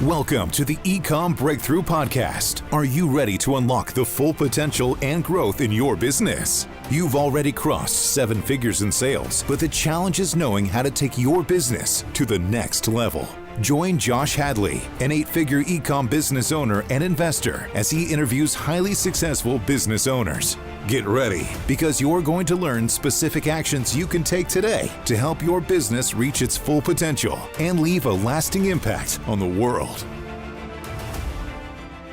Welcome to the Ecom Breakthrough Podcast. Are you ready to unlock the full potential and growth in your business? You've already crossed 7 figures in sales, but the challenge is knowing how to take your business to the next level. Join Josh Hadley, an 8-figure ecom business owner and investor, as he interviews highly successful business owners. Get ready, because you're going to learn specific actions you can take today to help your business reach its full potential and leave a lasting impact on the world.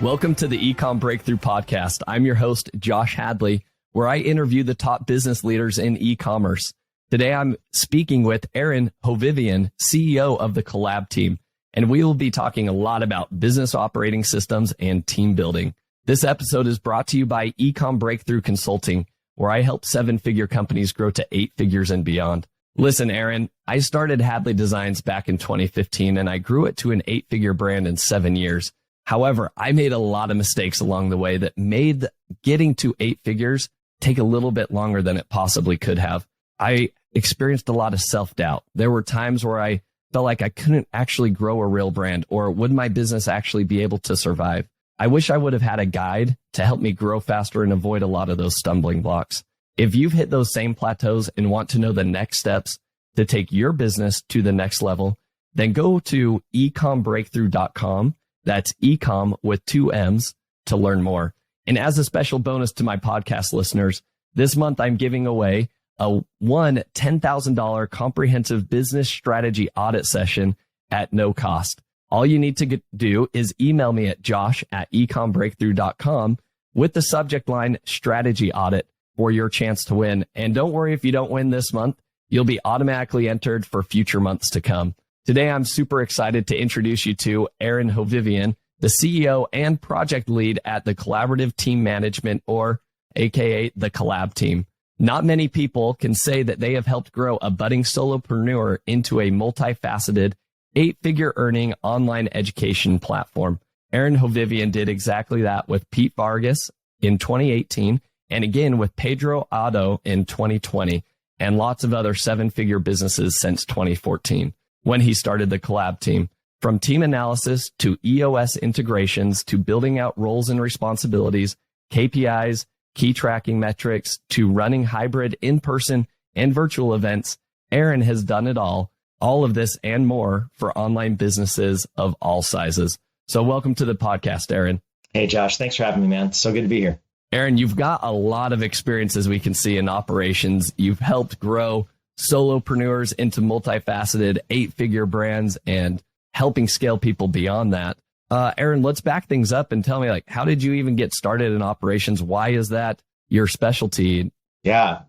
Welcome to the Ecom Breakthrough Podcast. I'm your host, Josh Hadley, where I interview the top business leaders in e-commerce. Today, I'm speaking with Aaron Hovivian, CEO of the Collab Team, and we will be talking a lot about business operating systems and team building. This episode is brought to you by Ecom Breakthrough Consulting, where I help 7-figure companies grow to 8 figures and beyond. Listen, Aaron, I started Hadley Designs back in 2015, and I grew it to an 8-figure brand in 7 years. However, I made a lot of mistakes along the way that made getting to 8 figures take a little bit longer than it possibly could have. I experienced a lot of self-doubt. There were times where I felt like I couldn't actually grow a real brand, or would my business actually be able to survive? I wish I would have had a guide to help me grow faster and avoid a lot of those stumbling blocks. If you've hit those same plateaus and want to know the next steps to take your business to the next level, then go to ecombreakthrough.com. That's Ecomm with 2 M's to learn more. And as a special bonus to my podcast listeners, this month I'm giving away a $10,000 comprehensive business strategy audit session at no cost. All you need to do is email me at josh@ecombreakthrough.com with the subject line strategy audit for your chance to win. And don't worry if you don't win this month, you'll be automatically entered for future months to come. Today, I'm super excited to introduce you to Aaron Hovivian, the CEO and project lead at the Collaborative Team Management, or AKA the Collab Team. Not many people can say that they have helped grow a budding solopreneur into a multifaceted 8-figure earning online education platform. Aaron Hovivian did exactly that with Pete Vargas in 2018, and again with Pedro Otto in 2020, and lots of other 7-figure businesses since 2014, when he started the Collab Team. From team analysis to EOS integrations to building out roles and responsibilities, KPIs, key tracking metrics, to running hybrid in-person and virtual events, Aaron has done it all of this and more for online businesses of all sizes. So welcome to the podcast, Aaron. Hey, Josh. Thanks for having me, man. So good to be here. Aaron, you've got a lot of experience, as we can see, in operations. You've helped grow solopreneurs into multifaceted 8-figure brands and helping scale people beyond that. Aaron, let's back things up and tell me, how did you even get started in operations? Why is that your specialty? Yeah,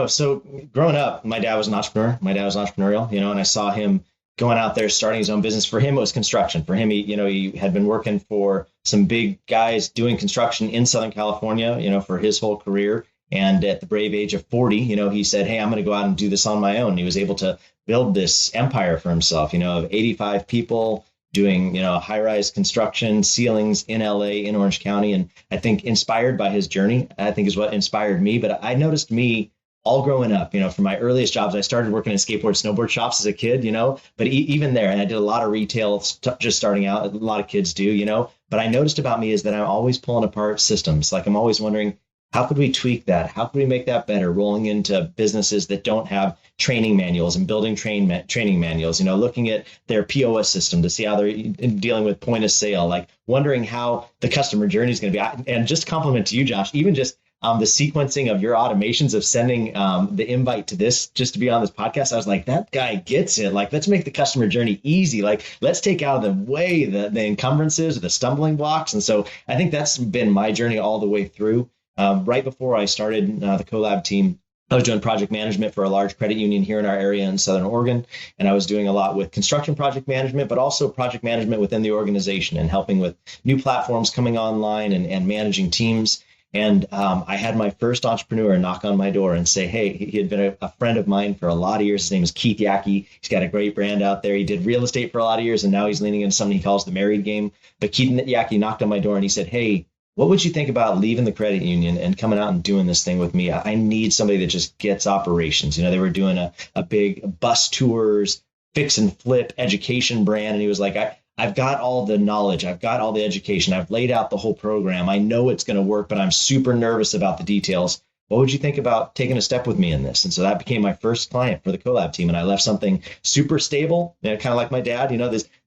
so growing up, my dad was an entrepreneur. My dad was entrepreneurial, and I saw him going out there, starting his own business. For him, it was construction. For him, he had been working for some big guys doing construction in Southern California, for his whole career. And at the brave age of 40, he said, hey, I'm going to go out and do this on my own. He was able to build this empire for himself, of 85 people doing, high-rise construction, ceilings in LA, in Orange County. And I think inspired by his journey, I think is what inspired me. But I noticed me all growing up, from my earliest jobs. I started working in skateboard, snowboard shops as a kid, but even there, and I did a lot of retail just starting out. A lot of kids do, but I noticed about me is that I'm always pulling apart systems. I'm always wondering, how could we tweak that? How could we make that better? Rolling into businesses that don't have training manuals and building training manuals, looking at their POS system to see how they're dealing with point of sale, wondering how the customer journey is going to be. And just compliment to you, Josh, even just the sequencing of your automations of sending the invite to this, just to be on this podcast. I was like, that guy gets it. Let's make the customer journey easy. Let's take out of the way the encumbrances or the stumbling blocks. And so I think that's been my journey all the way through. Right before I started the Collab Team, I was doing project management for a large credit union here in our area in Southern Oregon. And I was doing a lot with construction project management, but also project management within the organization and helping with new platforms coming online and managing teams. And I had my first entrepreneur knock on my door and say, hey, he had been a friend of mine for a lot of years. His name is Keith Yackey. He's got a great brand out there. He did real estate for a lot of years, and now he's leaning into something he calls the married game. But Keith Yackey knocked on my door and he said, hey, what would you think about leaving the credit union and coming out and doing this thing with me? I need somebody that just gets operations. They were doing a big bus tours, fix and flip education brand. And he was like, I've got all the knowledge. I've got all the education. I've laid out the whole program. I know it's going to work, but I'm super nervous about the details. What would you think about taking a step with me in this? And so that became my first client for the Collab team. And I left something super stable, kind of like my dad,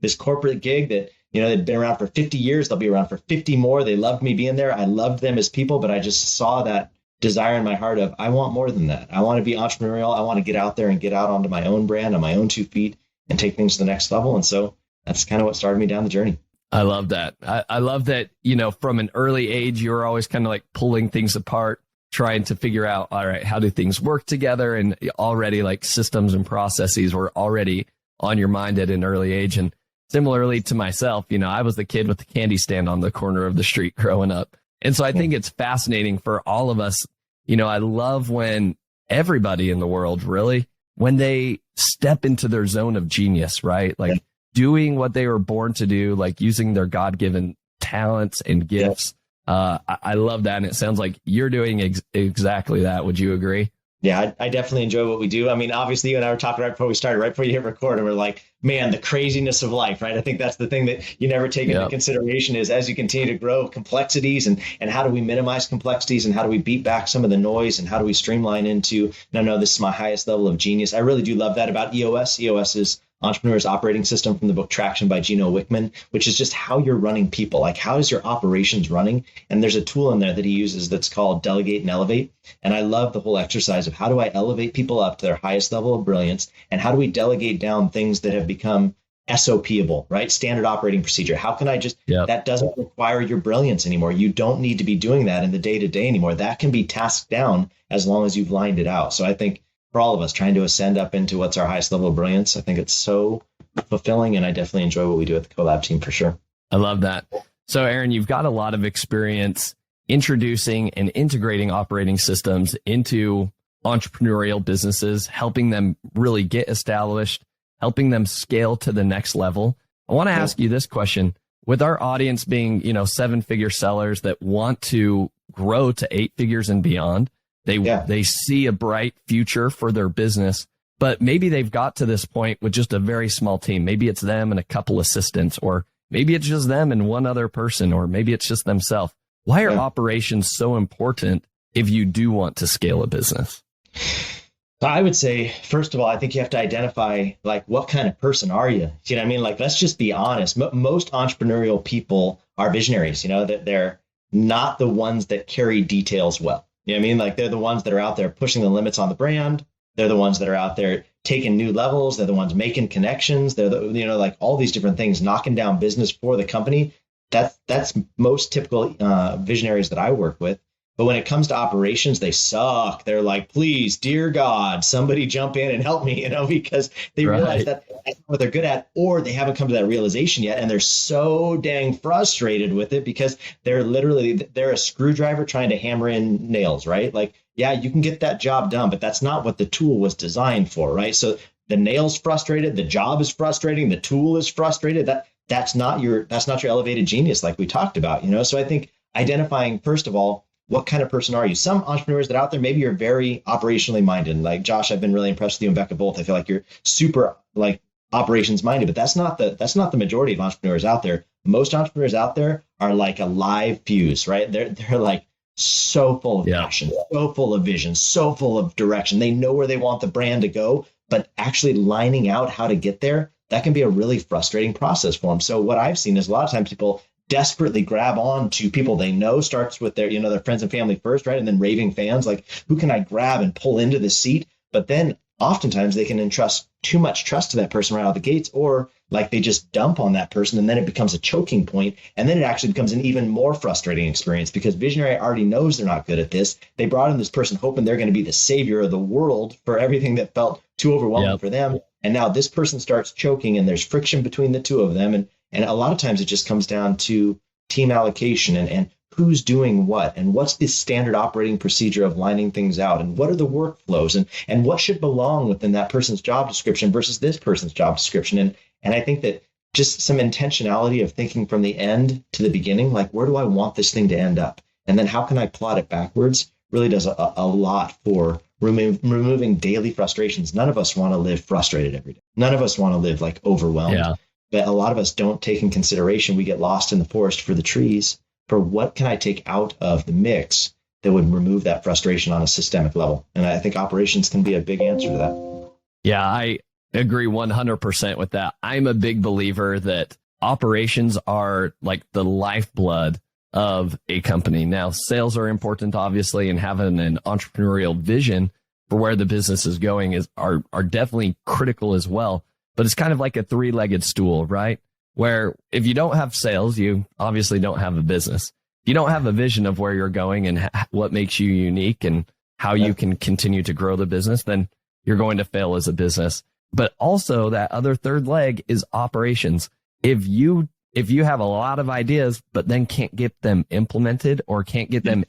this corporate gig that, they'd been around for 50 years. They'll be around for 50 more. They loved me being there. I loved them as people, but I just saw that desire in my heart of, I want more than that. I want to be entrepreneurial. I want to get out there and get out onto my own brand on my own 2 feet and take things to the next level. And so that's kind of what started me down the journey. I love that. I love that, from an early age, you were always kind of like pulling things apart, trying to figure out, all right, how do things work together? And already like systems and processes were already on your mind at an early age. And similarly to myself, I was the kid with the candy stand on the corner of the street growing up. And so I think it's fascinating for all of us. I love when everybody in the world really, when they step into their zone of genius, right? Like doing what they were born to do, like using their God-given talents and gifts. I love that. And it sounds like you're doing exactly that. Would you agree? Yeah, I definitely enjoy what we do. I mean, obviously, you and I were talking right before we started, right before you hit record, and we're like, man, the craziness of life, right? I think that's the thing that you never take into consideration is as you continue to grow complexities and how do we minimize complexities and how do we beat back some of the noise and how do we streamline into, no, this is my highest level of genius. I really do love that about EOS. EOS is Entrepreneur's Operating System from the book Traction by Gino Wickman, which is just how you're running people. Like, how is your operations running? And there's a tool in there that he uses that's called Delegate and Elevate. And I love the whole exercise of how do I elevate people up to their highest level of brilliance? And how do we delegate down things that have become SOP-able, right? Standard operating procedure. How can I just, that doesn't require your brilliance anymore. You don't need to be doing that in the day-to-day anymore. That can be tasked down as long as you've lined it out. So I think for all of us trying to ascend up into what's our highest level of brilliance, I think it's so fulfilling, and I definitely enjoy what we do at the Collab team for sure. I love that. So Aaron, you've got a lot of experience introducing and integrating operating systems into entrepreneurial businesses, helping them really get established, helping them scale to the next level. I want to ask you this question. With our audience being, 7-figure sellers that want to grow to 8 figures and beyond, they see a bright future for their business, but maybe they've got to this point with just a very small team. Maybe it's them and a couple assistants, or maybe it's just them and one other person, or maybe it's just themselves. Why are operations so important if you do want to scale a business? So I would say, first of all, I think you have to identify, like, what kind of person are you? You know what I mean? Like, let's just be honest. Most entrepreneurial people are visionaries, that they're not the ones that carry details well. You know what I mean? Like, they're the ones that are out there pushing the limits on the brand. They're the ones that are out there taking new levels. They're the ones making connections. They're the, like all these different things, knocking down business for the company. That's most typical visionaries that I work with. But when it comes to operations, they suck. They're like, please, dear God, somebody jump in and help me, because they realize that that's what they're good at, or they haven't come to that realization yet. And they're so dang frustrated with it because they're a screwdriver trying to hammer in nails, right? Like, yeah, you can get that job done, but that's not what the tool was designed for, right? So the nail's frustrated, the job is frustrating, the tool is frustrated. That's not your elevated genius like we talked about, So I think identifying, first of all, what kind of person are you? Some entrepreneurs that are out there, maybe you're very operationally minded. Like Josh, I've been really impressed with you and Becca both. I feel like you're super like operations minded, but that's not the majority of entrepreneurs out there. Most entrepreneurs out there are like a live fuse, right? They're like so full of passion, so full of vision, so full of direction. They know where they want the brand to go, but actually lining out how to get there, that can be a really frustrating process for them. So what I've seen is a lot of times people desperately grab on to people they know, starts with their, their friends and family first, right? And then raving fans, like, who can I grab and pull into the seat? But then oftentimes they can entrust too much trust to that person right out of the gates, or like they just dump on that person and then it becomes a choking point. And then it actually becomes an even more frustrating experience because visionary already knows they're not good at this. They brought in this person hoping they're going to be the savior of the world for everything that felt too overwhelming for them. And now this person starts choking and there's friction between the two of them. And a lot of times it just comes down to team allocation and who's doing what and what's the standard operating procedure of lining things out and what are the workflows and what should belong within that person's job description versus this person's job description. And I think that just some intentionality of thinking from the end to the beginning, like, where do I want this thing to end up? And then how can I plot it backwards really does a lot for removing daily frustrations. None of us want to live frustrated every day. None of us want to live like overwhelmed. But a lot of us don't take in consideration. We get lost in the forest for the trees. For what can I take out of the mix that would remove that frustration on a systemic level? And I think operations can be a big answer to that. Yeah, I agree 100% with that. I'm a big believer that operations are like the lifeblood of a company. Now, sales are important, obviously, and having an entrepreneurial vision for where the business is going are definitely critical as well. But it's kind of like a three-legged stool, right? Where if you don't have sales, you obviously don't have a business. If you don't have a vision of where you're going and what makes you unique and how you can continue to grow the business, then you're going to fail as a business. But also that other third leg is operations. If you have a lot of ideas, but then can't get them implemented or can't get them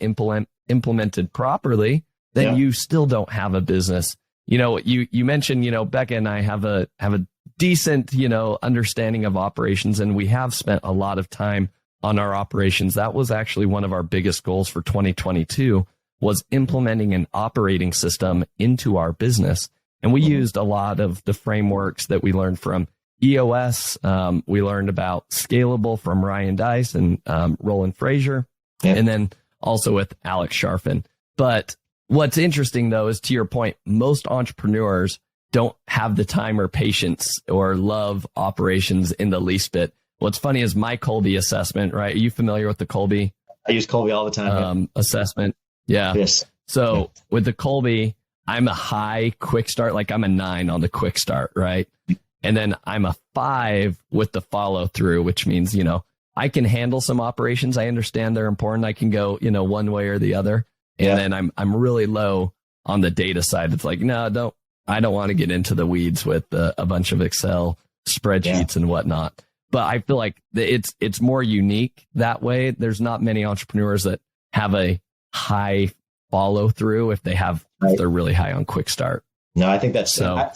implemented properly, then you still don't have a business. You mentioned, Becca and I have a decent, understanding of operations, and we have spent a lot of time on our operations. That was actually one of our biggest goals for 2022 was implementing an operating system into our business. And we used a lot of the frameworks that we learned from EOS. We learned about Scalable from Ryan Dice and Roland Frazier, and then also with Alex Sharfin. But what's interesting, though, is to your point, most entrepreneurs don't have the time or patience or love operations in the least bit. What's funny is my Kolbe assessment, right? Are you familiar with the Kolbe? I use Kolbe all the time. Assessment. Yeah. Yes. So with the Kolbe, I'm a high quick start, like I'm a 9 on the quick start, right? And then I'm a 5 with the follow through, which means, I can handle some operations. I understand they're important. I can go, one way or the other. And then I'm really low on the data side. It's like, no, I don't want to get into the weeds with a bunch of Excel spreadsheets and whatnot. But I feel like it's more unique that way. There's not many entrepreneurs that have a high follow through if they're really high on quick start. No, I think that's so.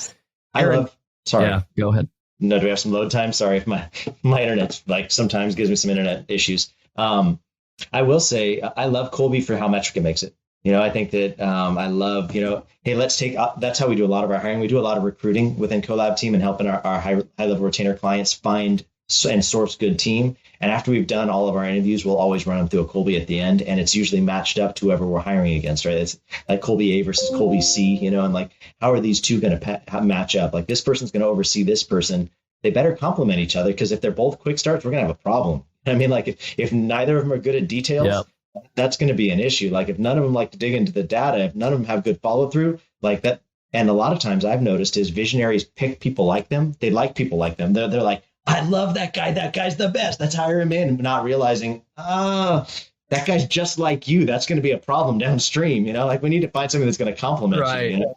Sorry. Yeah, go ahead. No, do we have some load time? Sorry if my internet sometimes gives me some internet issues. I will say I love Kolbe for how metric it makes it. I think that I love, hey, let's take, that's how we do a lot of our hiring. We do a lot of recruiting within Collab Team and helping our high level retainer clients find and source good team. And after we've done all of our interviews, we'll always run them through a Kolbe at the end. And it's usually matched up to whoever we're hiring against, right? It's like Kolbe A versus Kolbe C, and like, how are these two going to match up? Like this person's going to oversee this person. They better complement each other, because if they're both quick starts, we're going to have a problem. I mean, like if neither of them are good at details, that's going to be an issue. Like if none of them like to dig into the data, if none of them have good follow through like that. And a lot of times I've noticed is visionaries pick people like them. They like people like them. They're like, I love that guy. That guy's the best. Let's hire him in. Not realizing, that guy's just like you. That's going to be a problem downstream. Like we need to find something that's going to complement you.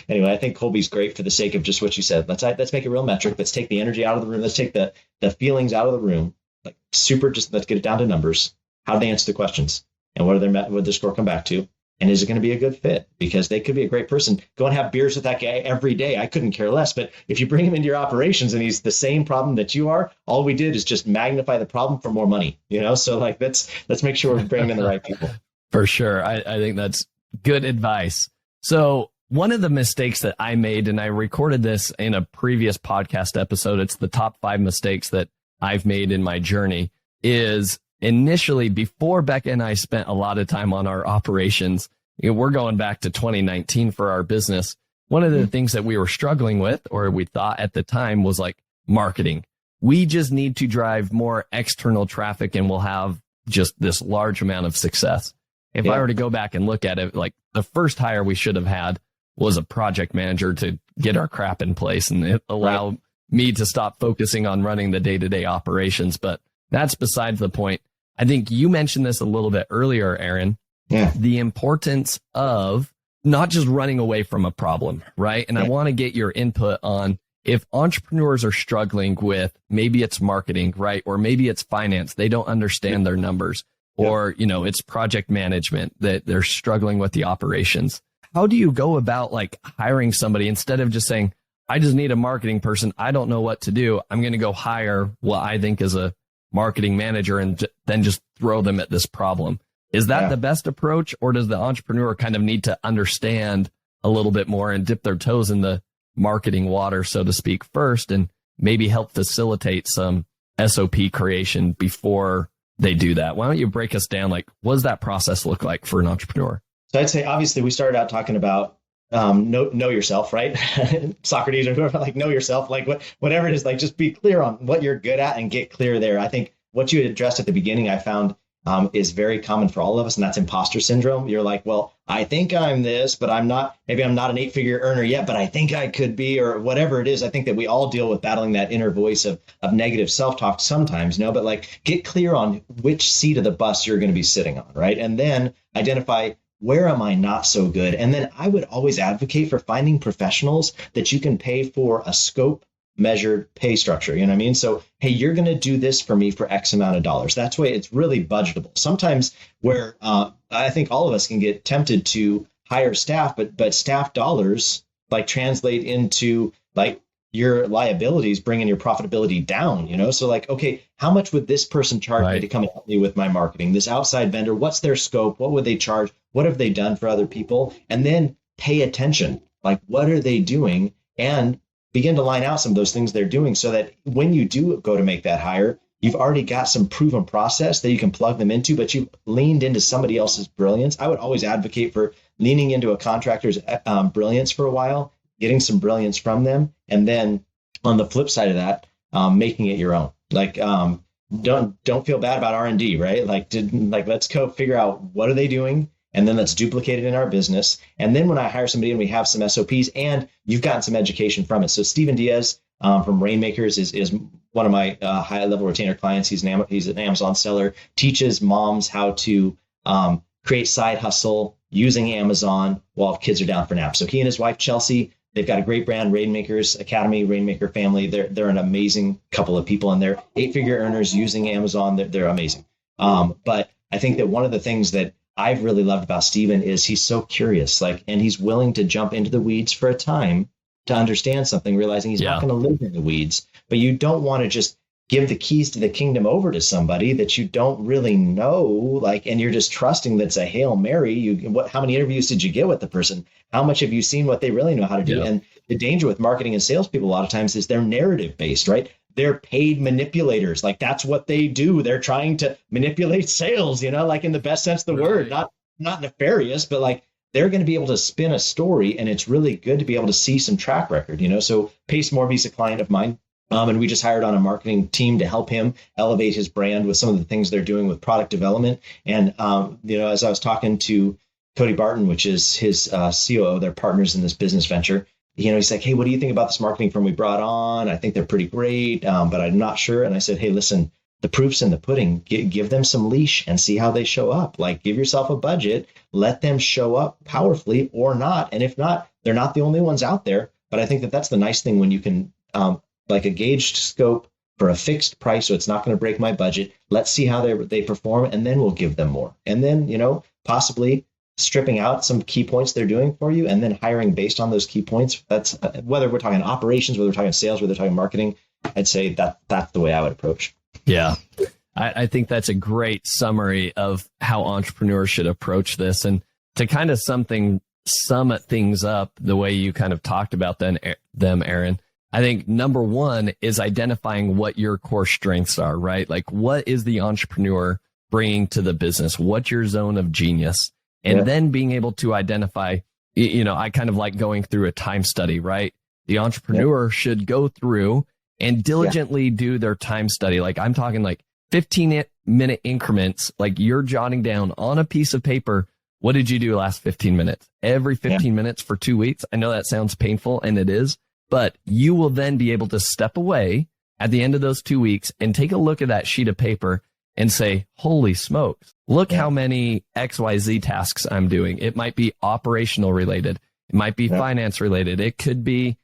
Anyway, I think Kolbe's great for the sake of just what you said. Let's make it real metric. Let's take the energy out of the room. Let's take the feelings out of the room. Like let's get it down to numbers. How do they answer the questions? And what would their score come back to? And is it going to be a good fit? Because they could be a great person. Go and have beers with that guy every day. I couldn't care less. But if you bring him into your operations and he's the same problem that you are, all we did is just magnify the problem for more money. So like let's make sure we're bringing in the right people. For sure. I think that's good advice. So one of the mistakes that I made, and I recorded this in a previous podcast episode, it's the top 5 mistakes that I've made in my journey, is initially, before Becca and I spent a lot of time on our operations, we're going back to 2019 for our business. One of the things that we were struggling with, or we thought at the time, was like marketing. We just need to drive more external traffic and we'll have just this large amount of success. If I were to go back and look at it, like the first hire we should have had was a project manager to get our crap in place and allow me to stop focusing on running the day-to-day operations. But that's besides the point. I think you mentioned this a little bit earlier, Aaron, the importance of not just running away from a problem, right? And I want to get your input on if entrepreneurs are struggling with, maybe it's marketing, right? Or maybe it's finance. They don't understand their numbers, or, it's project management that they're struggling with the operations. How do you go about like hiring somebody instead of just saying, I just need a marketing person. I don't know what to do. I'm going to go hire what I think is a marketing manager and then just throw them at this problem. Is that the best approach, or does the entrepreneur kind of need to understand a little bit more and dip their toes in the marketing water, so to speak, first, and maybe help facilitate some SOP creation before they do that. Why don't you break us down? Like, what does that process look like for an entrepreneur? So I'd say, obviously, we started out talking about know yourself, right? Socrates or whoever, like know yourself, like whatever it is, like just be clear on what you're good at and get clear there. I think what you addressed at the beginning, I found is very common for all of us, and that's imposter syndrome. You're like, well, I think I'm this, but I'm not. Maybe I'm not an 8-figure earner yet, but I think I could be, or whatever it is. I think that we all deal with battling that inner voice of negative self-talk sometimes, but like get clear on which seat of the bus you're going to be sitting on, right? And then identify, where am I not so good? And then I would always advocate for finding professionals that you can pay for a scope measured pay structure. You know what I mean? So, hey, you're going to do this for me for X amount of dollars. That's why it's really budgetable. Sometimes where I think all of us can get tempted to hire staff, but staff dollars like translate into like your liabilities, bringing your profitability down, So like, okay, how much would this person charge me to come and help me with my marketing? This outside vendor, what's their scope? What would they charge? What have they done for other people? And then pay attention. Like, what are they doing? And begin to line out some of those things they're doing so that when you do go to make that hire, you've already got some proven process that you can plug them into, but you've leaned into somebody else's brilliance. I would always advocate for leaning into a contractor's brilliance for a while, getting some brilliance from them. And then on the flip side of that, making it your own. Like, don't feel bad about R&D, right? Like, let's go figure out what are they doing, and then let's duplicate it in our business. And then when I hire somebody and we have some SOPs and you've gotten some education from it. So Steven Diaz from Rainmakers is one of my high level retainer clients. He's an Amazon seller, teaches moms how to create side hustle using Amazon while kids are down for naps. So he and his wife, Chelsea, they've got a great brand, Rainmakers Academy, Rainmaker Family. They're an amazing couple of people, and they're 8-figure earners using Amazon. They're amazing. But I think that one of the things that I've really loved about Steven is he's so curious, and he's willing to jump into the weeds for a time to understand something, realizing he's not going to live in the weeds. But you don't want to just give the keys to the kingdom over to somebody that you don't really know, and you're just trusting that's a Hail Mary. How many interviews did you get with the person? How much have you seen what they really know how to do? Yeah. And the danger with marketing and salespeople a lot of times is they're narrative based, right? They're paid manipulators. That's what they do. They're trying to manipulate sales, in the best sense of the word, not nefarious, but they're going to be able to spin a story. And it's really good to be able to see some track record, So Pace Morby's a client of mine. And we just hired on a marketing team to help him elevate his brand with some of the things they're doing with product development. And, as I was talking to Cody Barton, which is his COO, they're partners in this business venture. He's like, hey, what do you think about this marketing firm we brought on? I think they're pretty great, but I'm not sure. And I said, hey, listen, the proof's in the pudding. Give them some leash and see how they show up. Give yourself a budget, let them show up powerfully or not. And if not, they're not the only ones out there. But I think that that's the nice thing when you can, a gauged scope for a fixed price. So it's not going to break my budget. Let's see how they perform, and then we'll give them more. And then, possibly stripping out some key points they're doing for you and then hiring based on those key points. That's whether we're talking operations, whether we're talking sales, whether we're talking marketing, I'd say that's the way I would approach. Yeah. I think that's a great summary of how entrepreneurs should approach this. And to kind of sum things up the way you kind of talked about them, Aaron, I think number one is identifying what your core strengths are, right? What is the entrepreneur bringing to the business? What's your zone of genius? And then being able to identify, I kind of like going through a time study, right? The entrepreneur should go through and diligently do their time study. I'm talking 15-minute increments, you're jotting down on a piece of paper, what did you do last 15 minutes? Every 15 minutes for 2 weeks. I know that sounds painful, and it is, but you will then be able to step away at the end of those 2 weeks and take a look at that sheet of paper and say, holy smokes, look how many XYZ tasks I'm doing. It might be operational related. It might be finance related. It could be,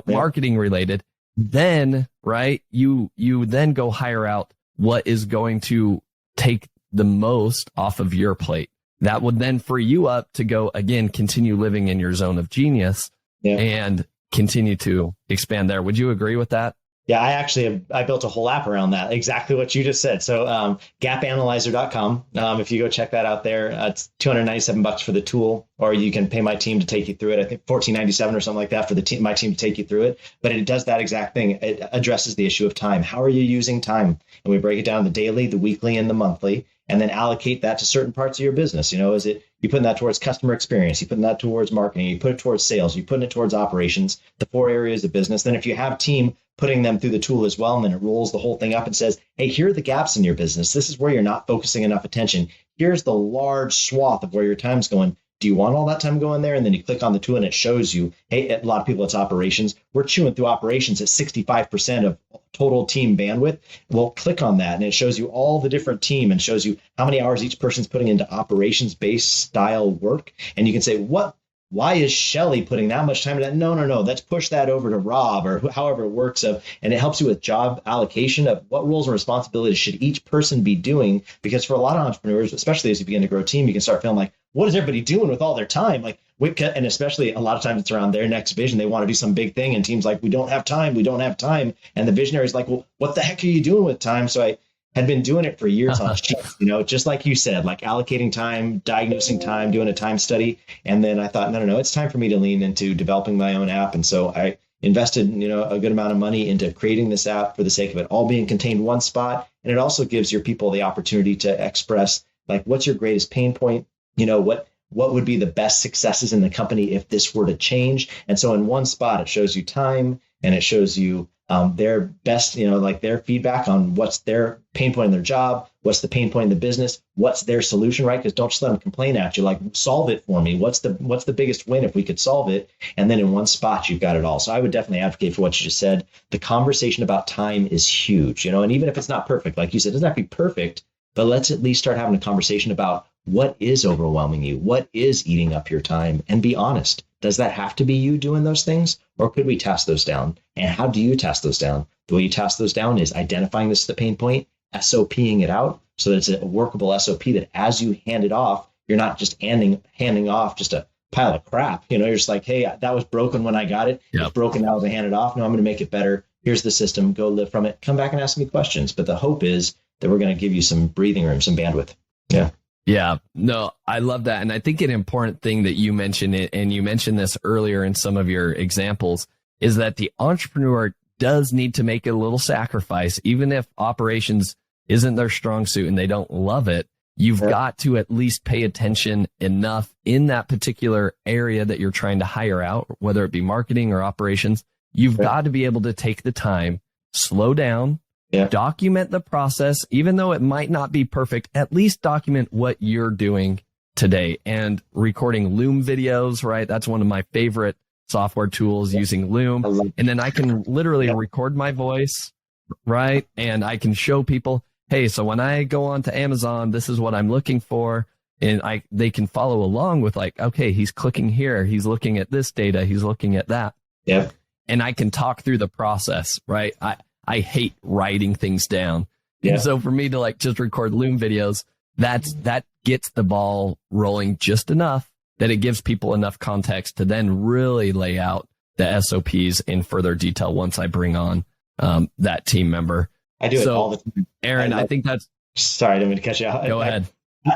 marketing related. Then, right, you then go hire out what is going to take the most off of your plate. That would then free you up to go, again, continue living in your zone of genius and continue to expand there. Would you agree with that? Yeah, I built a whole app around that. Exactly what you just said. So gapanalyzer.com. If you go check that out there, it's $297 for the tool, or you can pay my team to take you through it. I think $14.97 or something like that for my team to take you through it. But it does that exact thing. It addresses the issue of time. How are you using time? And we break it down the daily, the weekly, and the monthly, and then allocate that to certain parts of your business. Is it you putting that towards customer experience? You putting that towards marketing? You put it towards sales? You putting it towards operations? The 4 areas of business. Then if you have team, putting them through the tool as well, and then it rolls the whole thing up and says, hey, here are the gaps in your business. This is where you're not focusing enough attention. Here's the large swath of where your time's going. Do you want all that time going there? And then you click on the tool and it shows you, hey, a lot of people, it's operations. We're chewing through operations at 65% of total team bandwidth. Well, click on that and it shows you all the different team and shows you how many hours each person's putting into operations-based style work. And you can say, why is Shelly putting that much time in that? No. Let's push that over to Rob or however it works. And it helps you with job allocation of what roles and responsibilities should each person be doing. Because for a lot of entrepreneurs, especially as you begin to grow a team, you can start feeling like, what is everybody doing with all their time? And especially a lot of times it's around their next vision. They want to do some big thing and teams like, we don't have time. And the visionary is like, well, what the heck are you doing with time? So I had been doing it for years on sheets, just like you said, like allocating time, diagnosing time, doing a time study. And then I thought, no, it's time for me to lean into developing my own app. And so I invested, a good amount of money into creating this app for the sake of it all being contained in one spot. And it also gives your people the opportunity to express, like, what's your greatest pain point? What would be the best successes in the company if this were to change? And so in one spot, it shows you time and it shows you their best, their feedback on what's their pain point in their job, what's the pain point in the business, what's their solution, right? Because don't just let them complain at you, like, solve it for me. What's the biggest win if we could solve it? And then in one spot, you've got it all. So I would definitely advocate for what you just said. The conversation about time is huge, and even if it's not perfect, like you said, it doesn't have to be perfect, but let's at least start having a conversation about what is overwhelming you, what is eating up your time, and be honest. Does that have to be you doing those things, or could we task those down? And how do you task those down? The way you task those down is identifying this as the pain point, SOPing it out so that it's a workable SOP that as you hand it off, you're not just handing off just a pile of crap. You're just like, hey, that was broken when I got it. Yep. It's broken now as I hand it off. No, I'm going to make it better. Here's the system. Go live from it. Come back and ask me questions. But the hope is that we're going to give you some breathing room, some bandwidth. Yeah. Yeah, no, I love that. And I think an important thing that you mentioned, and you mentioned this earlier in some of your examples, is that the entrepreneur does need to make a little sacrifice. Even if operations isn't their strong suit and they don't love it, you've got to at least pay attention enough in that particular area that you're trying to hire out, whether it be marketing or operations. You've got to be able to take the time, slow down, document the process, even though it might not be perfect, at least document what you're doing today. And recording Loom videos, right? That's one of my favorite software tools, using Loom. And then I can literally record my voice, right? And I can show people, hey, so when I go on to Amazon, this is what I'm looking for. And they can follow along with, like, okay, he's clicking here, he's looking at this data, he's looking at that. Yeah. And I can talk through the process, right? I hate writing things down. Yeah. And so for me to just record Loom videos, that gets the ball rolling just enough that it gives people enough context to then really lay out the SOPs in further detail once I bring on that team member. I do it all the time. Aaron, I think that's... Sorry, I didn't mean to cut you out. Go ahead.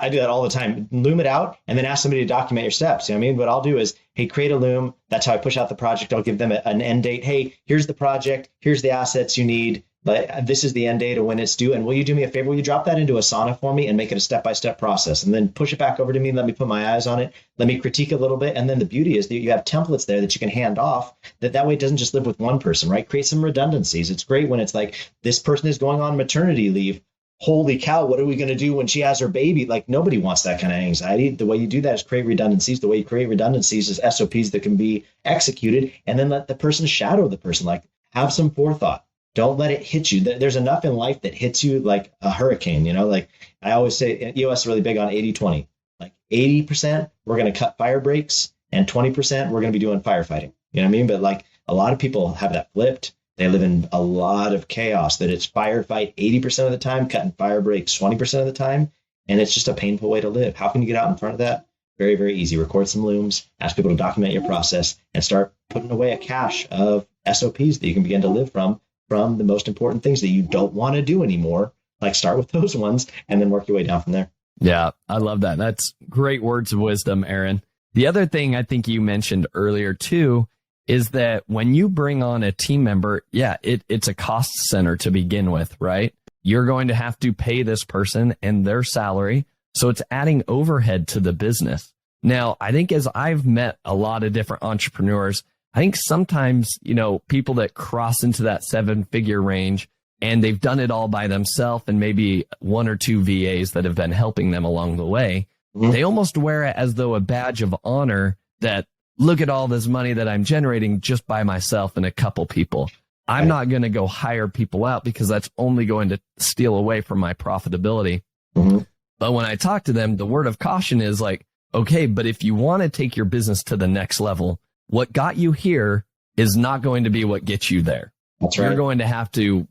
I do that all the time. Loom it out and then ask somebody to document your steps. You know what I mean? What I'll do is, hey, create a Loom. That's how I push out the project. I'll give them an end date. Hey, here's the project. Here's the assets you need. But this is the end date of when it's due. And will you do me a favor? Will you drop that into Asana for me and make it a step-by-step process? And then push it back over to me. Let me put my eyes on it. Let me critique it a little bit. And then the beauty is that you have templates there that you can hand off. That way it doesn't just live with one person, right? Create some redundancies. It's great when it's like, this person is going on maternity leave. Holy cow, what are we going to do when she has her baby? Like, nobody wants that kind of anxiety. The way you do that is create redundancies. The way you create redundancies is SOPs that can be executed, and then let the person shadow the person. Like, have some forethought. Don't let it hit you. There's enough in life that hits you like a hurricane. Like I always say, EOS is really big on 80-20. Like 80%, we're going to cut fire breaks, and 20%, we're going to be doing firefighting. You know what I mean? But like, a lot of people have that flipped. They live in a lot of chaos, that it's firefight 80% of the time, cutting fire breaks 20% of the time. And it's just a painful way to live. How can you get out in front of that? Very, very easy. Record some Looms, ask people to document your process, and start putting away a cache of SOPs that you can begin to live from from the most important things that you don't want to do anymore. Like start with those ones and then work your way down from there. Yeah, I love that. That's great words of wisdom, Aaron. The other thing I think you mentioned earlier too is that when you bring on a team member, it's a cost center to begin with, right? You're going to have to pay this person and their salary. So it's adding overhead to the business. Now, I think as I've met a lot of different entrepreneurs, I think sometimes, people that cross into that 7-figure range and they've done it all by themselves and maybe 1 or 2 VAs that have been helping them along the way, they almost wear it as though a badge of honor that look at all this money that I'm generating just by myself and a couple people. I'm not going to go hire people out because that's only going to steal away from my profitability. But when I talk to them, the word of caution is like, okay, but if you want to take your business to the next level, what got you here is not going to be what gets you there. That's right. You're going to have to,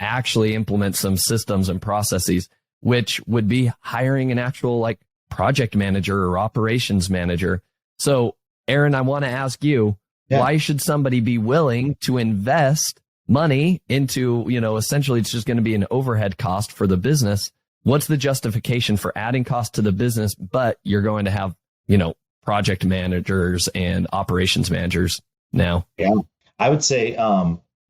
actually implement some systems and processes, which would be hiring an actual project manager or operations manager. So, Aaron, I want to ask you, why should somebody be willing to invest money into, essentially it's just going to be an overhead cost for the business. What's the justification for adding cost to the business, but you're going to have, project managers and operations managers now? Yeah, I would say,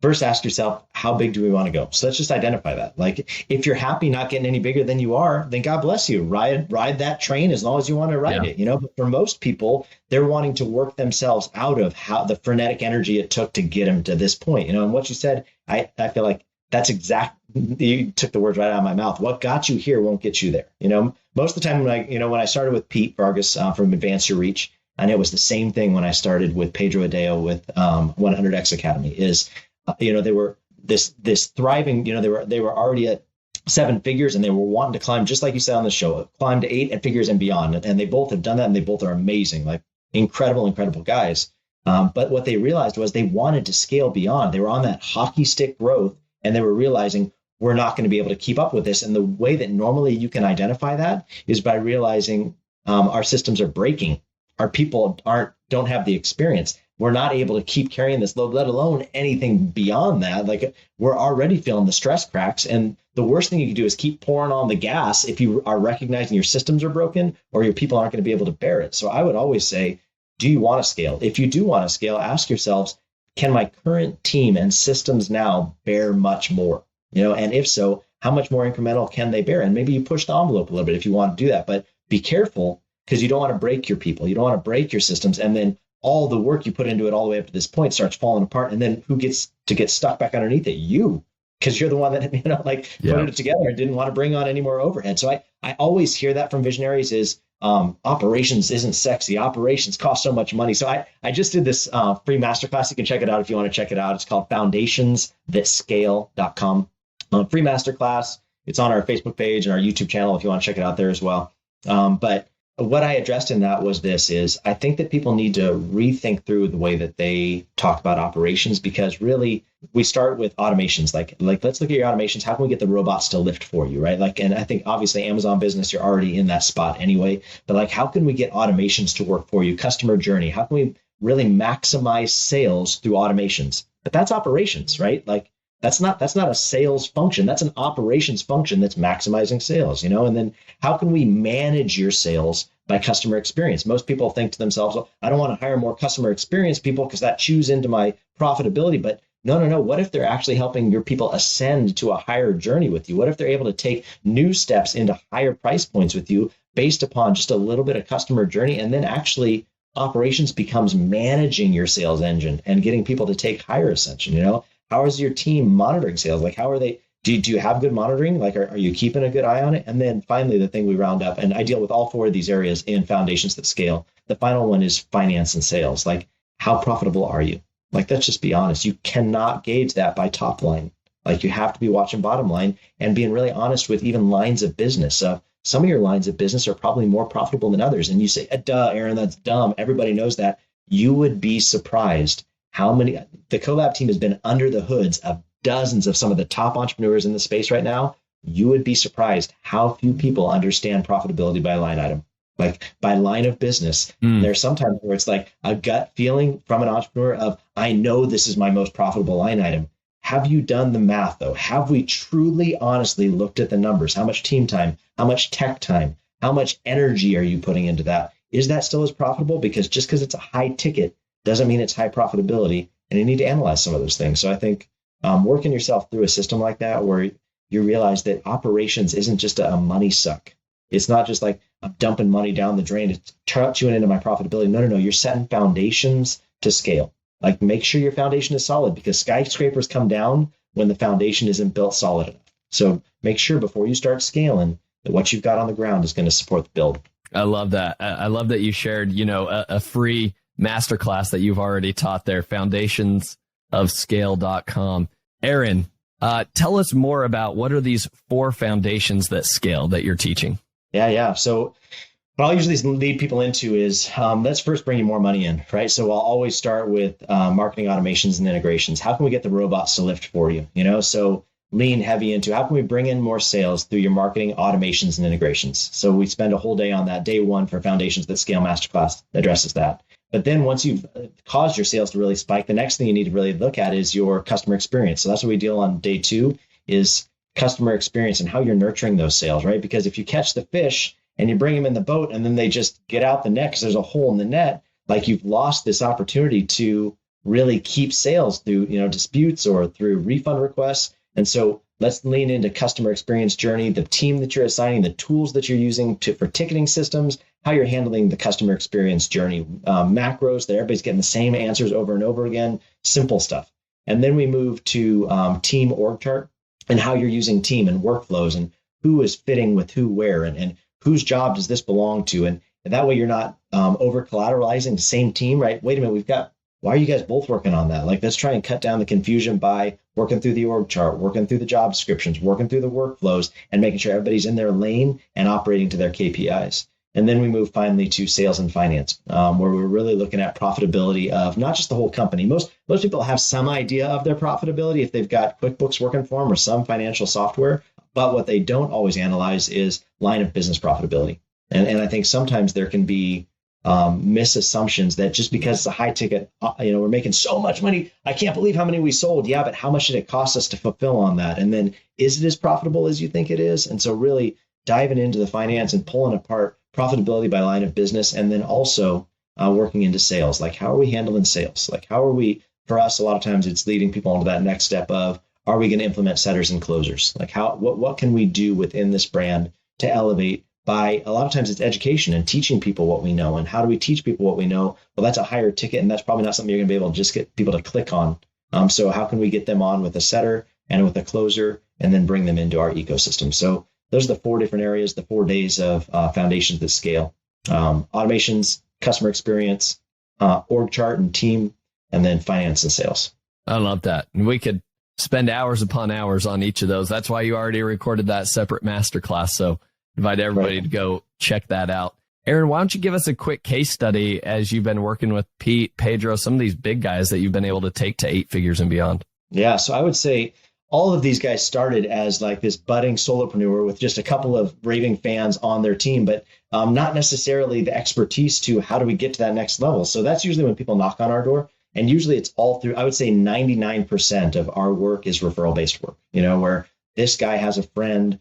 first ask yourself, how big do we want to go? So let's just identify that. Like, if you're happy not getting any bigger than you are, then God bless you. Ride that train as long as you want to ride it. But for most people, they're wanting to work themselves out of how the frenetic energy it took to get them to this point. And what you said, I feel like that's you took the words right out of my mouth. What got you here won't get you there. Most of the time when I started with Pete Vargas from Advance Your Reach, and it was the same thing when I started with Pedro Adeo with 100X Academy is, they were this thriving, they were already at 7 figures and they were wanting to climb, just like you said on the show, climb to 8 figures and beyond. And they both have done that and they both are amazing, like incredible guys. But what they realized was they wanted to scale beyond. They were on that hockey stick growth and they were realizing we're not going to be able to keep up with this. And the way that normally you can identify that is by realizing our systems are breaking. Our people don't have the experience. We're not able to keep carrying this load, let alone anything beyond that. Like, we're already feeling the stress cracks. And the worst thing you can do is keep pouring on the gas if you are recognizing your systems are broken or your people aren't going to be able to bear it. So I would always say, do you want to scale? If you do want to scale, ask yourselves, can my current team and systems now bear much more? And if so, how much more incremental can they bear? And maybe you push the envelope a little bit if you want to do that, but be careful because you don't want to break your people. You don't want to break your systems. And then all the work you put into it all the way up to this point starts falling apart. And then who gets to get stuck back underneath it? You, because you're the one that, put it together and didn't want to bring on any more overhead. So I always hear that from visionaries is operations isn't sexy. Operations cost so much money. So I just did this free masterclass. You can check it out if you want to check it out. It's called foundationsthatscale.com. Free masterclass. It's on our Facebook page and our YouTube channel if you want to check it out there as well. But what I addressed in that was I think that people need to rethink through the way that they talk about operations, because really we start with automations. Like let's look at your automations. How can we get the robots to lift for you, right? And I think obviously Amazon Business, you're already in that spot anyway. But how can we get automations to work for you? Customer journey. How can we really maximize sales through automations? But that's operations, right? That's not a sales function. That's an operations function that's maximizing sales, and then how can we manage your sales by customer experience? Most people think to themselves, well, I don't want to hire more customer experience people because that chews into my profitability. But no. What if they're actually helping your people ascend to a higher journey with you? What if they're able to take new steps into higher price points with you based upon just a little bit of customer journey? And then actually operations becomes managing your sales engine and getting people to take higher ascension, How is your team monitoring sales? How are they? Do you have good monitoring? Are you keeping a good eye on it? And then finally, the thing we round up, and I deal with all 4 of these areas in Foundations That Scale. The final one is finance and sales. How profitable are you? Let's just be honest. You cannot gauge that by top line. You have to be watching bottom line and being really honest with even lines of business. Some of your lines of business are probably more profitable than others. And you say, duh, Aaron, that's dumb. Everybody knows that. You would be surprised the Collab team has been under the hoods of dozens of some of the top entrepreneurs in the space right now. You would be surprised how few people understand profitability by line item, by line of business. There's sometimes where it's a gut feeling from an entrepreneur of, I know this is my most profitable line item. have you done the math though? Have we truly, honestly looked at the numbers? How much team time, how much tech time, how much energy are you putting into that? Is that still as profitable? Because just because it's a high ticket doesn't mean it's high profitability. And you need to analyze some of those things. So I think working yourself through a system like that, where you realize that operations isn't just a money suck. It's not just like I'm dumping money down the drain to tune into my profitability. No. You're setting foundations to scale. Like make sure your foundation is solid, because skyscrapers come down when the foundation isn't built solid enough. So make sure before you start scaling that what you've got on the ground is going to support the build. I love that. I love that you shared, a free masterclass that you've already taught there, foundationsofscale.com. Aaron, tell us more about what are these 4 foundations that scale that you're teaching? Yeah. So what I'll usually lead people into is let's first bring you more money in, right? So I'll always start with marketing automations and integrations. How can we get the robots to lift for you? So lean heavy into how can we bring in more sales through your marketing automations and integrations. So we spend a whole day on that. Day 1 for Foundations That Scale Masterclass addresses that. But then once you've caused your sales to really spike, the next thing you need to really look at is your customer experience. So that's what we deal on day 2 is customer experience and how you're nurturing those sales, right? Because if you catch the fish and you bring them in the boat and then they just get out the net because there's a hole in the net, like you've lost this opportunity to really keep sales through, disputes or through refund requests. And so let's lean into customer experience journey, the team that you're assigning, the tools that you're using for ticketing systems, how you're handling the customer experience journey, macros that everybody's getting the same answers over and over again, simple stuff. And then we move to team org chart and how you're using team and workflows and who is fitting with who where and whose job does this belong to. And that way you're not over collateralizing the same team, right? Wait a minute, why are you guys both working on that? Like, let's try and cut down the confusion by working through the org chart, working through the job descriptions, working through the workflows, and making sure everybody's in their lane and operating to their KPIs. And then we move finally to sales and finance, where we're really looking at profitability of not just the whole company. Most people have some idea of their profitability if they've got QuickBooks working for them or some financial software. But what they don't always analyze is line of business profitability. And I think sometimes there can be misassumptions that just because it's a high ticket, we're making so much money. I can't believe how many we sold. Yeah, but how much did it cost us to fulfill on that? And then is it as profitable as you think it is? And so really diving into the finance and pulling apart profitability by line of business, and then also working into sales. Like, how are we handling sales? Like, how are we, for us, a lot of times it's leading people into that next step of, are we going to implement setters and closers? Like, what can we do within this brand to elevate? By a lot of times it's education and teaching people what we know. And how do we teach people what we know? Well, that's a higher ticket, and that's probably not something you're going to be able to just get people to click on. So how can we get them on with a setter and with a closer, and then bring them into our ecosystem? So those are the 4 different areas, the 4 days of foundations that scale: automations, customer experience, org chart and team, and then finance and sales. I love that. And we could spend hours upon hours on each of those. That's why you already recorded that separate masterclass. So invite everybody to go check that out. Aaron, why don't you give us a quick case study as you've been working with Pete, Pedro, some of these big guys that you've been able to take to 8 figures and beyond? Yeah, so I would say all of these guys started as like this budding solopreneur with just a couple of raving fans on their team, but not necessarily the expertise to how do we get to that next level. So that's usually when people knock on our door. And usually it's all through, I would say 99% of our work is referral-based work, where this guy has a friend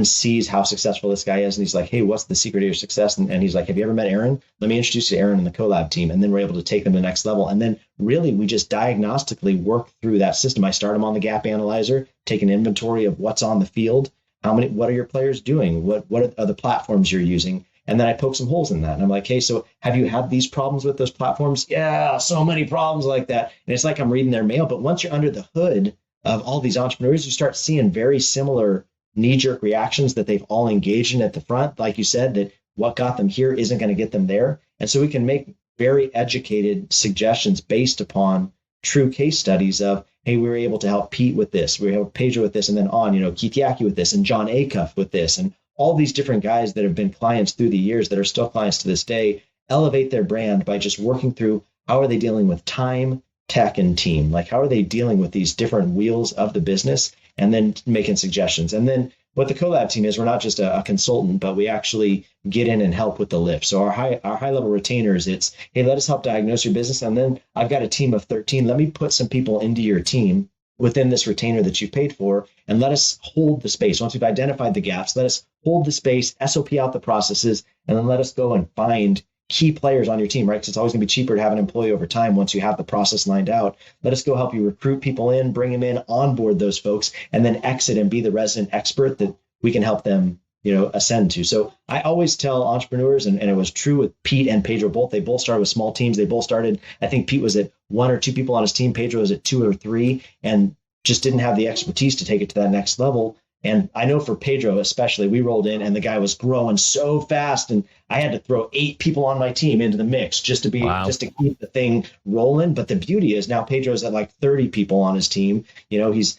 sees how successful this guy is, and he's like, hey, what's the secret of your success? And he's like, have you ever met Aaron? Let me introduce you to Aaron and the Collab team. And then we're able to take them to the next level. And then really we just diagnostically work through that system. I start them on the gap analyzer, take an inventory of what's on the field. What are your players doing? What are the platforms you're using? And then I poke some holes in that. And I'm like, hey, so have you had these problems with those platforms? Yeah, so many problems like that. And it's like I'm reading their mail. But once you're under the hood of all these entrepreneurs, you start seeing very similar knee-jerk reactions that they've all engaged in at the front. Like you said, that what got them here isn't going to get them there. And so we can make very educated suggestions based upon true case studies of, hey, we were able to help Pete with this, we were able to Pedro with this, and then on, Keith Yackey with this, and John Acuff with this, and all these different guys that have been clients through the years that are still clients to this day, elevate their brand by just working through how are they dealing with time, tech, and team? Like, how are they dealing with these different wheels of the business, and then making suggestions. And then what the Collab team is, we're not just a consultant, but we actually get in and help with the lift. So our high level retainers, it's, hey, let us help diagnose your business. And then I've got a team of 13. Let me put some people into your team within this retainer that you've paid for, and let us hold the space. Once we've identified the gaps, let us hold the space, SOP out the processes, and then let us go and find key players on your team, right? Because it's always going to be cheaper to have an employee over time once you have the process lined out. Let us go help you recruit people in, bring them in, onboard those folks, and then exit and be the resident expert that we can help them, ascend to. So I always tell entrepreneurs, and it was true with Pete and Pedro both, they both started with small teams. They both started, I think Pete was at 1 or 2 people on his team, Pedro was at 2 or 3, and just didn't have the expertise to take it to that next level. And I know for Pedro, especially, we rolled in and the guy was growing so fast, and I had to throw 8 people on my team into the mix just to keep the thing rolling. But the beauty is now Pedro's at like 30 people on his team. He's,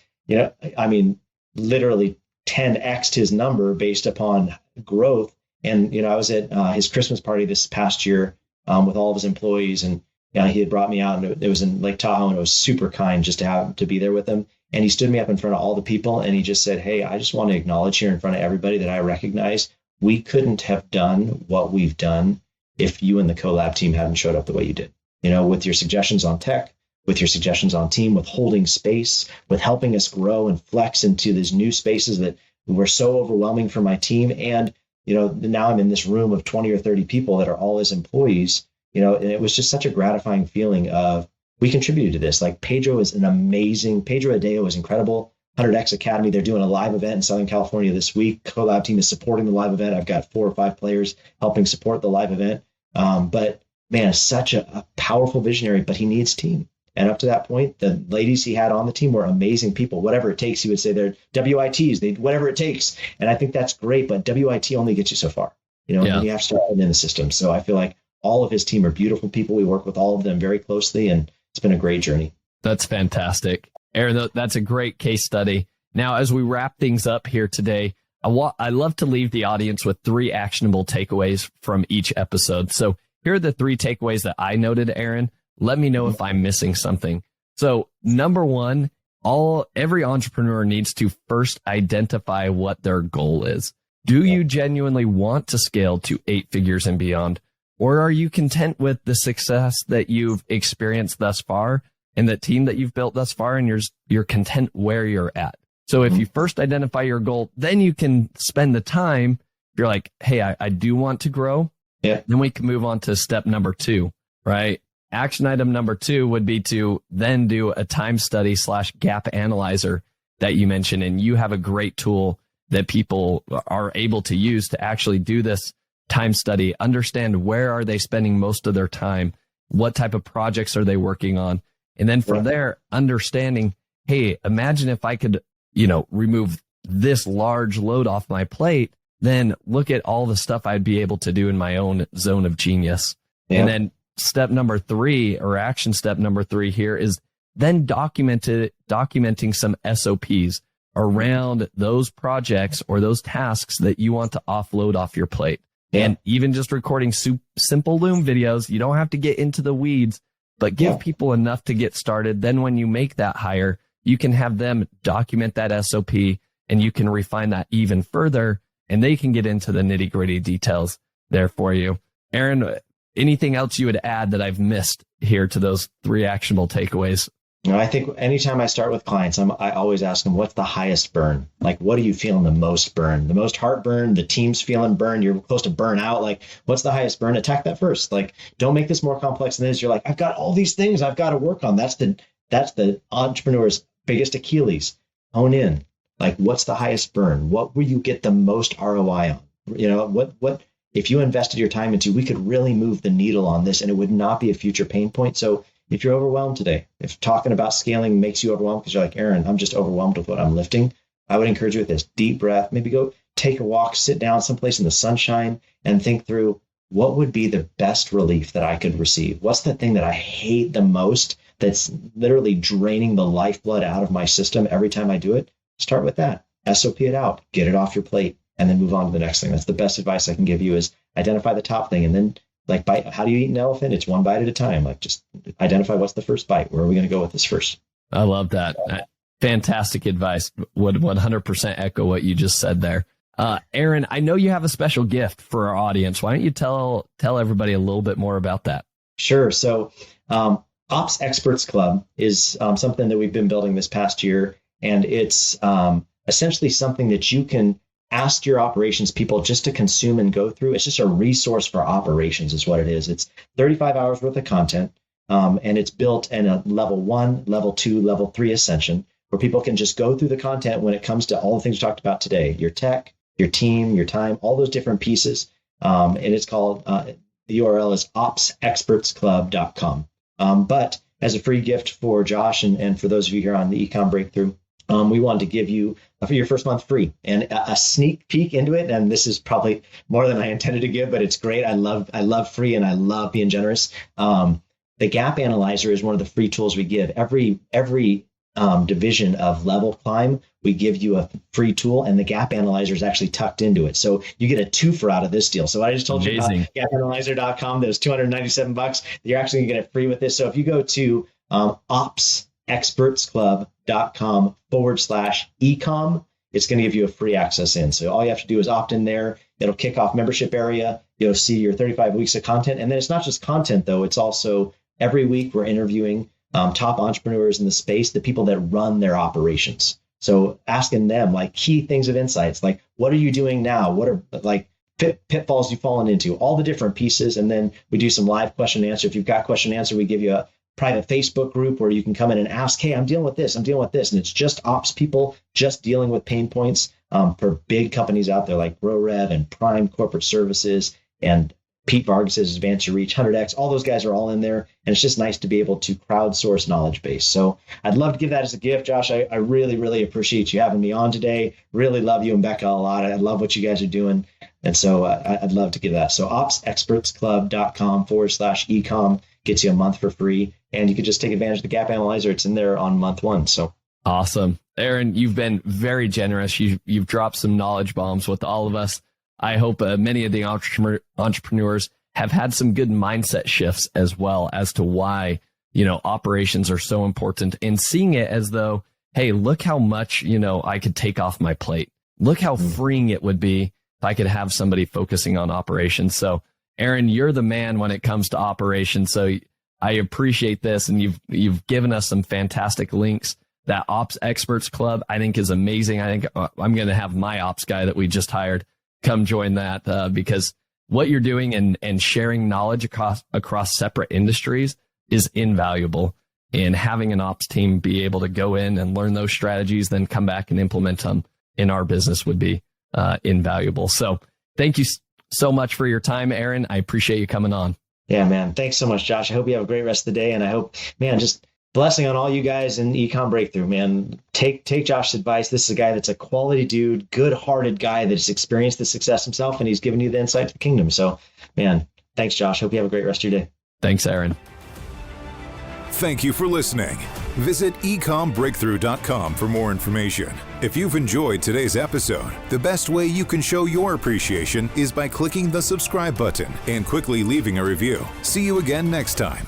literally 10x'd his number based upon growth. And, I was at his Christmas party this past year with all of his employees, and he had brought me out, and it was in Lake Tahoe, and it was super kind just to be there with him. And he stood me up in front of all the people, and he just said, "Hey, I just want to acknowledge here in front of everybody that I recognize we couldn't have done what we've done if you and the Collab team hadn't showed up the way you did. With your suggestions on tech, with your suggestions on team, with holding space, with helping us grow and flex into these new spaces that were so overwhelming for my team. And, now I'm in this room of 20 or 30 people that are all his employees, and it was just such a gratifying feeling of, we contributed to this. Like Pedro Adeo is incredible. 100X Academy, they're doing a live event in Southern California this week. Collab Team is supporting the live event. I've got 4 or 5 players helping support the live event. But man, such a powerful visionary, but he needs team. And up to that point, the ladies he had on the team were amazing people. Whatever it takes, he would say they're WITs, whatever it takes. And I think that's great, but WIT only gets you so far, and then you have to start putting in the system. So I feel like all of his team are beautiful people. We work with all of them very closely, and it's been a great journey. That's fantastic. Aaron, that's a great case study. Now, as we wrap things up here today, I love to leave the audience with 3 actionable takeaways from each episode. So here are the 3 takeaways that I noted, Aaron. Let me know if I'm missing something. So number 1, every entrepreneur needs to first identify what their goal is. Do you genuinely want to scale to 8 figures and beyond? Or are you content with the success that you've experienced thus far and the team that you've built thus far, and you're content where you're at? So if you first identify your goal, then you can spend the time. If you're like, hey, I do want to grow. Yeah. Then we can move on to step number 2, right? Action item number 2 would be to then do a time study / gap analyzer that you mentioned. And you have a great tool that people are able to use to actually do this time study, understand where are they spending most of their time, what type of projects are they working on, and then from there, understanding, hey, imagine if I could, remove this large load off my plate, then look at all the stuff I'd be able to do in my own zone of genius. Yeah. And then step number 3, or action step number 3 here, is then documenting some SOPs around those projects or those tasks that you want to offload off your plate. Yeah. And even just recording simple Loom videos, you don't have to get into the weeds, but give people enough to get started. Then when you make that hire, you can have them document that SOP, and you can refine that even further, and they can get into the nitty gritty details there for you. Aaron, anything else you would add that I've missed here to those 3 actionable takeaways? I think anytime I start with clients, I always ask them, what's the highest burn? Like, what are you feeling the most burn? The most heartburn, the team's feeling burn, you're close to burnout. Like, what's the highest burn? Attack that first. Like, don't make this more complex than it is. You're like, I've got all these things I've got to work on. That's the entrepreneur's biggest Achilles. Hone in. Like, what's the highest burn? What will you get the most ROI on? What if you invested your time into, we could really move the needle on this, and it would not be a future pain point. So if you're overwhelmed today, if talking about scaling makes you overwhelmed because you're like, Aaron, I'm just overwhelmed with what I'm lifting, I would encourage you with this deep breath. Maybe go take a walk, sit down someplace in the sunshine, and think through, what would be the best relief that I could receive? What's the thing that I hate the most that's literally draining the lifeblood out of my system every time I do it? Start with that. SOP it out. Get it off your plate, and then move on to the next thing. That's the best advice I can give you, is identify the top thing, and then how do you eat an elephant? It's one bite at a time. Like, just identify what's the first bite. Where are we going to go with this first? I love that. Fantastic advice. Would 100% echo what you just said there. Aaron, I know you have a special gift for our audience. Why don't you tell everybody a little bit more about that? Sure. So Ops Experts Club is something that we've been building this past year. And it's essentially something that you can ask your operations people just to consume and go through. It's just a resource for operations is what it is. It's 35 hours worth of content. And it's built in a level 1, level 2, level 3 ascension, where people can just go through the content when it comes to all the things we talked about today, your tech, your team, your time, all those different pieces. And it's called, the URL is opsexpertsclub.com. But as a free gift for Josh and for those of you here on the Ecom Breakthrough, we wanted to give you for your first month free and a sneak peek into it. And this is probably more than I intended to give, but it's great. I love free and I love being generous. The Gap Analyzer is one of the free tools we give. Every division of level climb, we give you a free tool, and the Gap Analyzer is actually tucked into it. So you get a twofer out of this deal. So I just told you about gapanalyzer.com. That was $297. You're actually going to get it free with this. So if you go to opsexpertsclub.com/ecom, it's going to give you a free access in. So all you have to do is opt in there. It'll kick off membership area. You'll see your 35 weeks of content. And then it's not just content, though. It's also every week we're interviewing top entrepreneurs in the space, the people that run their operations. So asking them like key things of insights, like what are you doing now? What are like pitfalls you've fallen into, all the different pieces. And then we do some live question and answer. If you've got question and answer, we give you a private Facebook group where you can come in and ask, hey, I'm dealing with this. And it's just ops people just dealing with pain points for big companies out there like GrowRev and Prime Corporate Services and Pete Vargas's Advance Your Reach, 100X. All those guys are all in there. And it's just nice to be able to crowdsource knowledge base. So I'd love to give that as a gift, Josh. I really, really appreciate you having me on today. Really love you and Becca a lot. I love what you guys are doing. And so I'd love to give that. So opsexpertsclub.com/ecom gets you a month for free. And you could just take advantage of the Gap Analyzer. It's in there on month 1. So awesome. Aaron, you've been very generous. You've dropped some knowledge bombs with all of us. I hope many of the entrepreneurs have had some good mindset shifts as well as to why, operations are so important, and seeing it as though, hey, look how much, I could take off my plate. Look how freeing it would be if I could have somebody focusing on operations. So Aaron, you're the man when it comes to operations. So I appreciate this. And you've given us some fantastic links. That Ops Experts Club, I think, is amazing. I think I'm going to have my ops guy that we just hired come join that because what you're doing and sharing knowledge across separate industries is invaluable. And having an ops team be able to go in and learn those strategies, then come back and implement them in our business would be invaluable. So thank you so much for your time, Aaron. I appreciate you coming on. Yeah, man. Thanks so much, Josh. I hope you have a great rest of the day. And I hope, man, just blessing on all you guys in Ecom Breakthrough, man. Take Josh's advice. This is a guy that's a quality dude, good-hearted guy that's experienced the success himself, and he's given you the insight to the kingdom. So, man, thanks, Josh. Hope you have a great rest of your day. Thanks, Aaron. Thank you for listening. Visit ecombreakthrough.com for more information. If you've enjoyed today's episode, the best way you can show your appreciation is by clicking the subscribe button and quickly leaving a review. See you again next time.